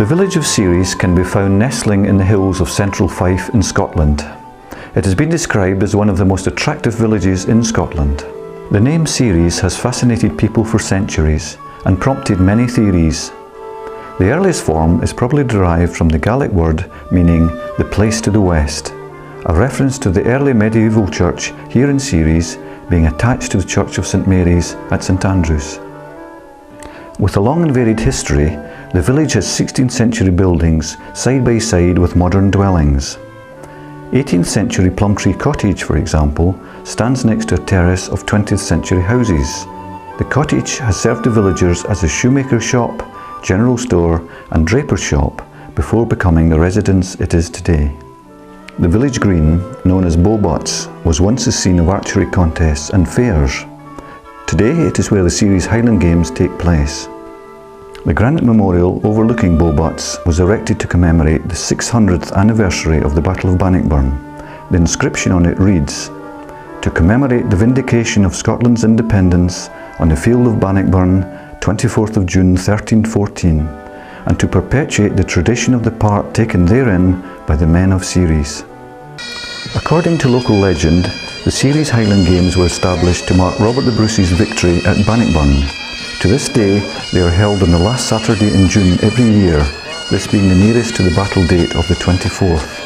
The village of Ceres can be found nestling in the hills of central Fife in Scotland. It has been described as one of the most attractive villages in Scotland. The name Ceres has fascinated people for centuries and prompted many theories. The earliest form is probably derived from the Gaelic word meaning the place to the west, a reference to the early medieval church here in Ceres being attached to the Church of St Mary's at St Andrews. With a long and varied history, the village has 16th century buildings side by side with modern dwellings. 18th century Plumtree Cottage, for example, stands next to a terrace of 20th century houses. The cottage has served the villagers as a shoemaker's shop, general store and draper's shop before becoming the residence it is today. The village green, known as Beaubots, was once the scene of archery contests and fairs. Today it is where the Ceres Highland Games take place. The granite memorial overlooking Beaubots was erected to commemorate the 600th anniversary of the Battle of Bannockburn. The inscription on it reads, "To commemorate the vindication of Scotland's independence on the field of Bannockburn, 24th of June 1314, and to perpetuate the tradition of the part taken therein by the men of Ceres." According to local legend, the Ceres Highland Games were established to mark Robert the Bruce's victory at Bannockburn. To this day, they are held on the last Saturday in June every year, this being the nearest to the battle date of the 24th.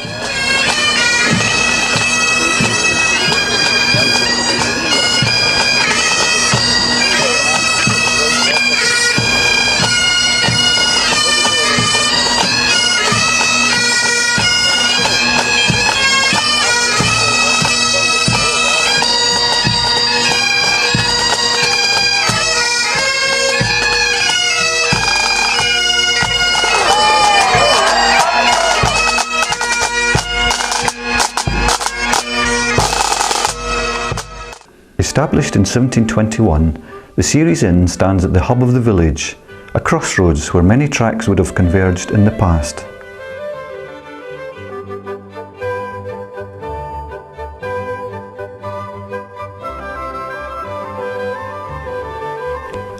Established in 1721, the Ceres Inn stands at the hub of the village, a crossroads where many tracks would have converged in the past.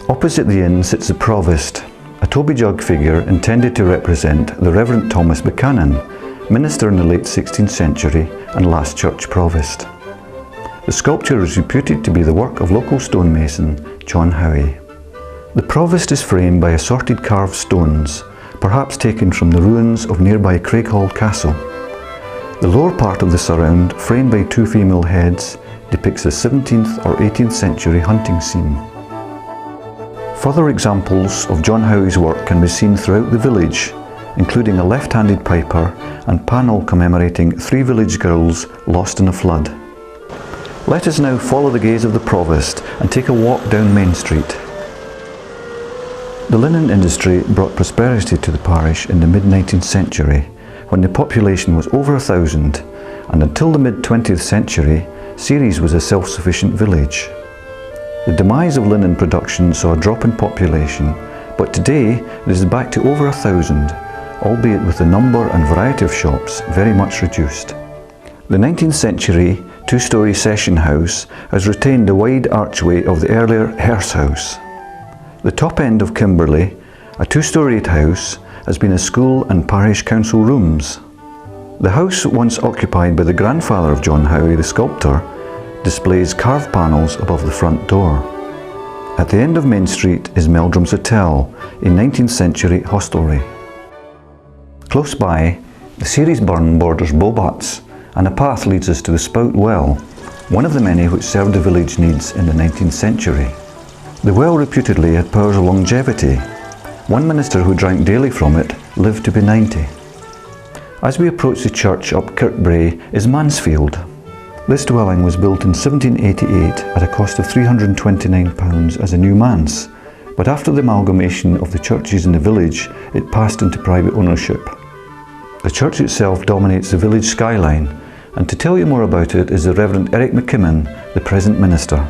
Opposite the inn sits the provost, a Toby Jug figure intended to represent the Reverend Thomas Buchanan, minister in the late 16th century and last church provost. The sculpture is reputed to be the work of local stonemason John Howie. The provost is framed by assorted carved stones, perhaps taken from the ruins of nearby Craighall Castle. The lower part of the surround, framed by two female heads, depicts a 17th or 18th century hunting scene. Further examples of John Howie's work can be seen throughout the village, including a left-handed piper and panel commemorating 3 village girls lost in a flood. Let us now follow the gaze of the provost and take a walk down Main Street. The linen industry brought prosperity to the parish in the mid-19th century, when the population was over 1,000, and until the mid-20th century, Ceres was a self-sufficient village. The demise of linen production saw a drop in population, but today it is back to over 1,000, albeit with the number and variety of shops very much reduced. The 19th century 2-storey session house has retained the wide archway of the earlier hearse house. The top end of Kimberley, a 2-storeyed house, has been a school and parish council rooms. The house, once occupied by the grandfather of John Howie the sculptor, displays carved panels above the front door. At the end of Main Street is Meldrum's Hotel, a 19th century hostelry. Close by, the Ceres burn borders Beaubots, and a path leads us to the Spout Well, one of the many which served the village needs in the 19th century. The well reputedly had powers of longevity. One minister who drank daily from it lived to be 90. As we approach the church up Kirkbrae is Mansfield. This dwelling was built in 1788 at a cost of £329 as a new manse, but after the amalgamation of the churches in the village, it passed into private ownership. The church itself dominates the village skyline, and to tell you more about it is the Reverend Eric McKimmon, the present minister.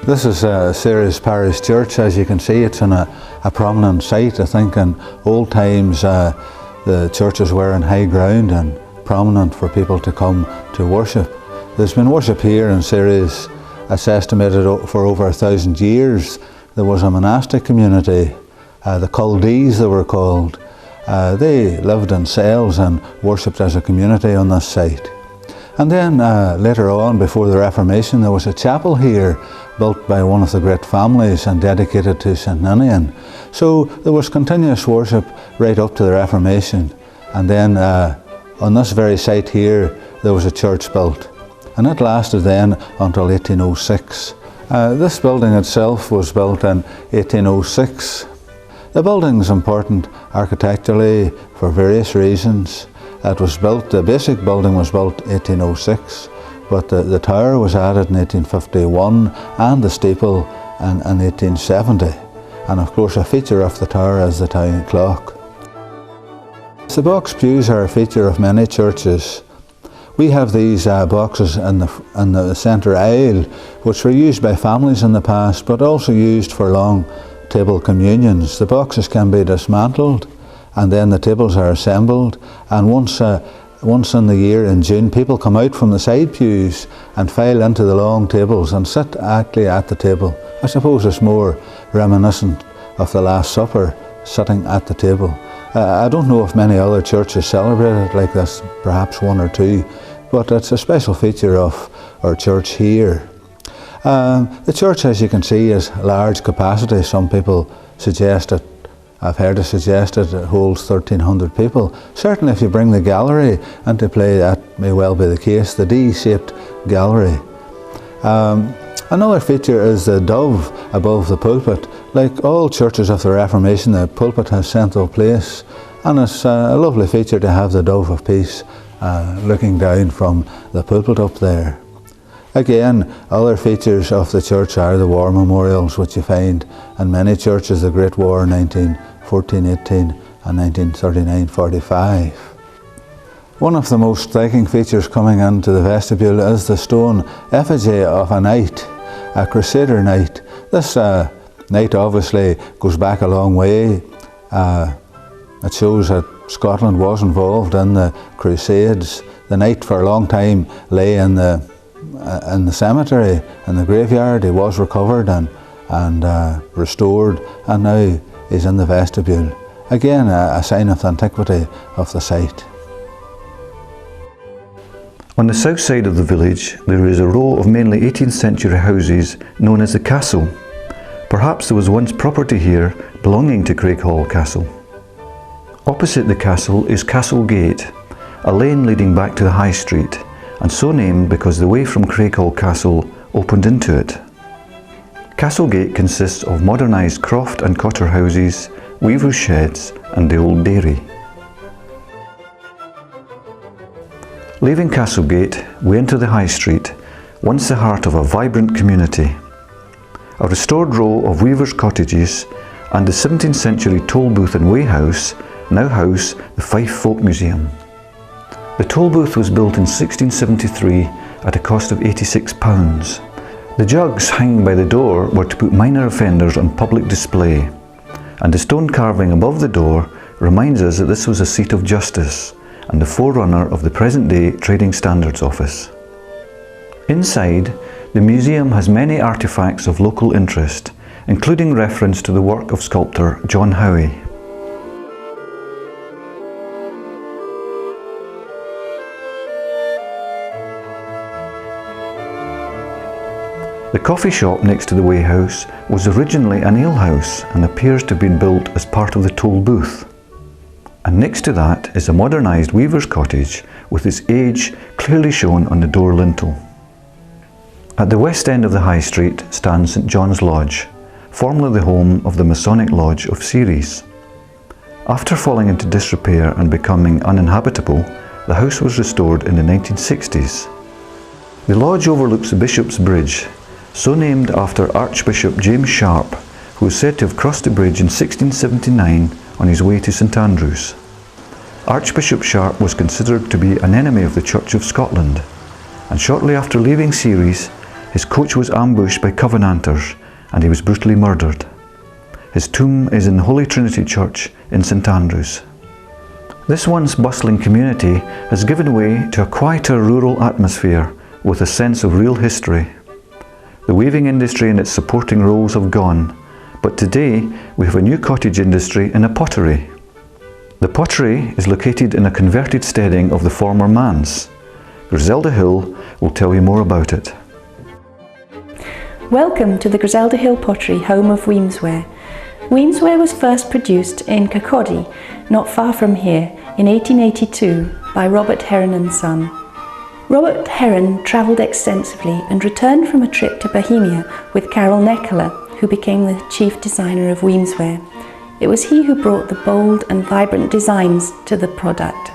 This is Ceres Parish Church. As you can see, it's in a prominent site. I think in old times the churches were in high ground and prominent for people to come to worship. There's been worship here in Ceres, it's estimated for over 1,000 years. There was a monastic community, the Culdees they were called, They lived in cells and worshipped as a community on this site. And then later on, before the Reformation, there was a chapel here built by one of the great families and dedicated to St Ninian. So there was continuous worship right up to the Reformation. And then on this very site here, there was a church built. And it lasted then until 1806. This building itself was built in 1806. The building is important architecturally for various reasons. It was built, the basic building was built 1806, but the tower was added in 1851 and the steeple in 1870. And of course a feature of the tower is the town clock. The box pews are a feature of many churches. We have these boxes in the centre aisle, which were used by families in the past, but also used for long table communions. The boxes can be dismantled, and then the tables are assembled, and once in the year in June, people come out from the side pews and file into the long tables and sit actually at the table. I suppose it's more reminiscent of the Last Supper, sitting at the table. I don't know if many other churches celebrate it like this, perhaps one or two, but it's a special feature of our church here. The church, as you can see, is large capacity. Some people suggest it, I've heard it suggested it holds 1,300 people. Certainly if you bring the gallery into play, that may well be the case, the D-shaped gallery. Another feature is the dove above the pulpit. Like all churches of the Reformation, the pulpit has central place, and it's a lovely feature to have the dove of peace looking down from the pulpit up there. Again, other features of the church are the war memorials, which you find in many churches, the Great War 1914-18 and 1939-45. One of the most striking features coming into the vestibule is the stone effigy of a knight, a Crusader knight. This knight obviously goes back a long way. It shows that Scotland was involved in the Crusades. The knight for a long time lay in the cemetery, in the graveyard. He was recovered and restored, and now he's in the vestibule. Again, a sign of the antiquity of the site. On the south side of the village, there is a row of mainly 18th century houses known as the Castle. Perhaps there was once property here belonging to Craighall Castle. Opposite the castle is Castle Gate, a lane leading back to the High Street, and so named because the way from Craighall Castle opened into it. Castle Gate consists of modernised croft and cotter houses, weavers' sheds and the old dairy. Leaving Castlegate, we enter the High Street, once the heart of a vibrant community. A restored row of weavers' cottages and the 17th century toll booth and weigh house now house the Fife Folk Museum. The toll booth was built in 1673 at a cost of £86. The jugs hanging by the door were to put minor offenders on public display, and the stone carving above the door reminds us that this was a seat of justice and the forerunner of the present-day Trading Standards Office. Inside, the museum has many artefacts of local interest, including reference to the work of sculptor John Howie. The coffee shop next to the weigh house was originally an alehouse and appears to have been built as part of the toll booth. And next to that is a modernised weaver's cottage with its age clearly shown on the door lintel. At the west end of the High Street stands St John's Lodge, formerly the home of the Masonic Lodge of Ceres. After falling into disrepair and becoming uninhabitable, the house was restored in the 1960s. The lodge overlooks the Bishop's Bridge, so named after Archbishop James Sharp, who is said to have crossed the bridge in 1679 on his way to St Andrews. Archbishop Sharp was considered to be an enemy of the Church of Scotland, and shortly after leaving Ceres, his coach was ambushed by Covenanters and he was brutally murdered. His tomb is in the Holy Trinity Church in St Andrews. This once bustling community has given way to a quieter rural atmosphere with a sense of real history. The weaving industry and its supporting roles have gone, but today we have a new cottage industry and a pottery. The pottery is located in a converted steading of the former manse. Griselda Hill will tell you more about it. Welcome to the Griselda Hill Pottery, home of Weemsware. Weemsware was first produced in Kirkcaldy, not far from here, in 1882 by Robert Heron and Son. Robert Heron travelled extensively and returned from a trip to Bohemia with Karel Neckler, who became the chief designer of Weemsware. It was he who brought the bold and vibrant designs to the product.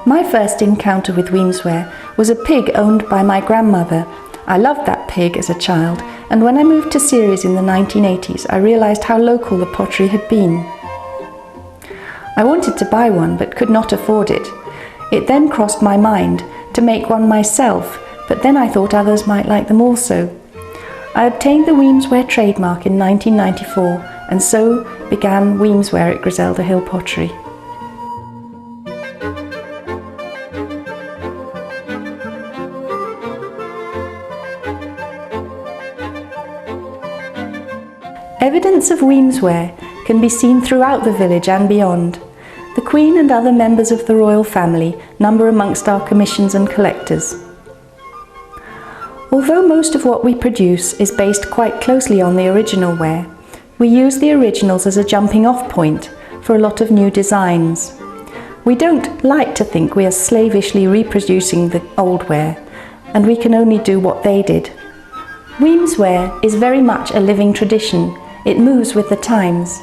My first encounter with Weemsware was a pig owned by my grandmother. I loved that pig as a child, and when I moved to Ceres in the 1980s, I realised how local the pottery had been. I wanted to buy one but could not afford it. It then crossed my mind to make one myself, but then I thought others might like them also. I obtained the Weemsware trademark in 1994, and so began Weemsware at Griselda Hill Pottery. Evidence of Weemsware can be seen throughout the village and beyond. The Queen and other members of the royal family number amongst our commissions and collectors. Although most of what we produce is based quite closely on the original ware, we use the originals as a jumping off point for a lot of new designs. We don't like to think we are slavishly reproducing the old ware, and we can only do what they did. Weemsware is very much a living tradition. It moves with the times.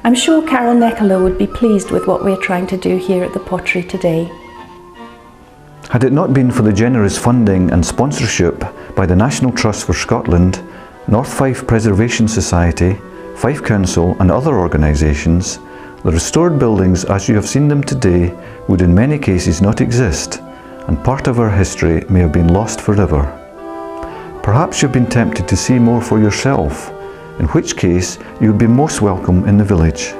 I'm sure Karel Neckler would be pleased with what we're trying to do here at the pottery today. Had it not been for the generous funding and sponsorship by the National Trust for Scotland, North Fife Preservation Society, Fife Council and other organisations, the restored buildings as you have seen them today would in many cases not exist, and part of our history may have been lost forever. Perhaps you've been tempted to see more for yourself, in which case you would be most welcome in the village.